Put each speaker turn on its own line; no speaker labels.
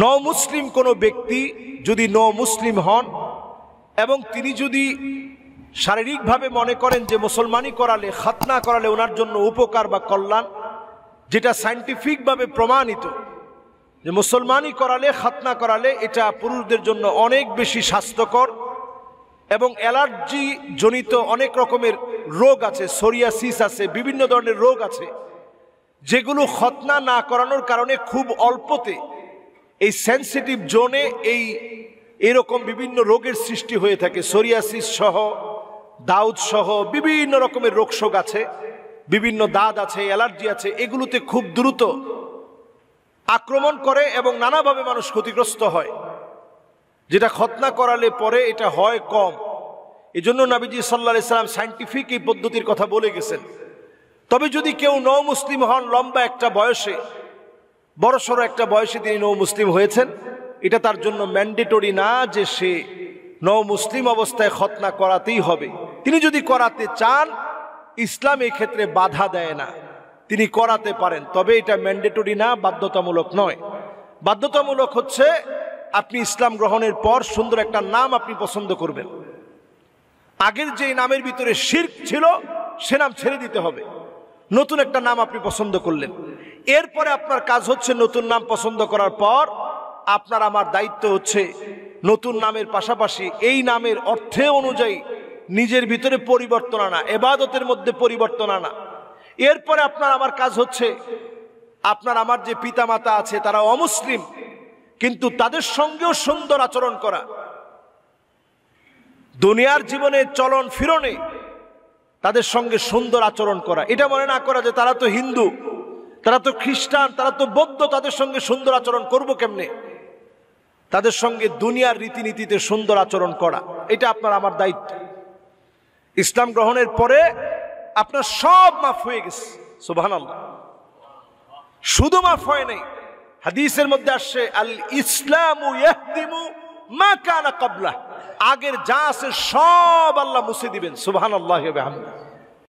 ন মুসলিম কোনো ব্যক্তি যদি ন মুসলিম হন এবং তিনি যদি শারীরিকভাবে মনে করেন যে মুসলমানি করালে, খাতনা করালে ওনার জন্য উপকার বা কল্যাণ, যেটা সায়েন্টিফিকভাবে প্রমাণিত যে মুসলমানি করালে, খাতনা করালে এটা পুরুষদের জন্য অনেক বেশি স্বাস্থ্যকর এবং অ্যালার্জি জনিত অনেক রকমের রোগ আছে, সোরিয়াসিস আছে, বিভিন্ন ধরনের রোগ আছে যেগুলো খতনা না করানোর কারণে খুব অল্পতে এই সেন্সিটিভ জোনে এরকম বিভিন্ন রোগের সৃষ্টি হয়ে থাকে। সোরিয়াসিস সহ, দাউদ সহ বিভিন্ন রকমের রোগ শোক আছে, বিভিন্ন দাঁত আছে, অ্যালার্জি আছে, এগুলোতে খুব দ্রুত আক্রমণ করে এবং নানাভাবে মানুষ ক্ষতিগ্রস্ত হয়, যেটা খতনা করালে পরে এটা হয় কম। এজন্য নবীজি সাল্লাল্লাহু আলাইহি সাল্লাম সায়েন্টিফিক এই পদ্ধতির কথা বলে গেছেন। তবে যদি কেউ নও মুসলিম হন, লম্বা একটা বয়সে, বড়সড় একটা বয়সে তিনি নও মুসলিম হয়েছেন, এটা তার জন্য ম্যান্ডেটরি না যে সে নও মুসলিম অবস্থায় খতনা করাতেই হবে। তিনি যদি করাতে চান, ইসলাম এই ক্ষেত্রে বাধা দেয় না, তিনি করাতে পারেন, তবে এটা ম্যান্ডেটরি না, বাধ্যতামূলক নয়। বাধ্যতামূলক হচ্ছে আপনি ইসলাম গ্রহণের পর সুন্দর একটা নাম আপনি পছন্দ করবেন। আগের যে নামের ভিতরে শিরক ছিল সে নাম ছেড়ে দিতে হবে, নতুন একটা নাম আপনি পছন্দ করলেন। এরপরে আপনার কাজ হচ্ছে নতুন নাম পছন্দ করার পর আপনার আমার দায়িত্ব হচ্ছে নতুন নামের পাশাপাশি এই নামের অর্থে অনুযায়ী নিজের ভিতরে পরিবর্তন আনা, ইবাদতের মধ্যে পরিবর্তন আনা। এরপরে আপনার আমার কাজ হচ্ছে আপনার আমার যে পিতামাতা আছে তারা অমুসলিম, কিন্তু তাদের সঙ্গেও সুন্দর আচরণ করা, দুনিয়ার জীবনে চলন ফিরনে তাদের সঙ্গে সুন্দর আচরণ করা। এটা মনে না করা যে তারা তো হিন্দু, তারা তো খ্রিস্টান, তারা তো বৌদ্ধ, তাদের সঙ্গে সুন্দর আচরণ করব কেমনে? তাদের সঙ্গে দুনিয়ার রীতিনীতিতে সুন্দর আচরণ করা, এটা আপনার আমার দায়িত্ব। ইসলাম গ্রহণের পরে আপনার সব মাফ হয়ে গেছে, সুবহানাল্লাহ। শুধু মাফ হয় নাই, হাদিসের মধ্যে আসছে আল ইসলামু ইয়াহদিমু মা কানা ক্বাবলা, আগের যা আছে সব আল্লাহ মুছে দিবেন, সুবহানাল্লাহি ওয়া বিহামদিহি।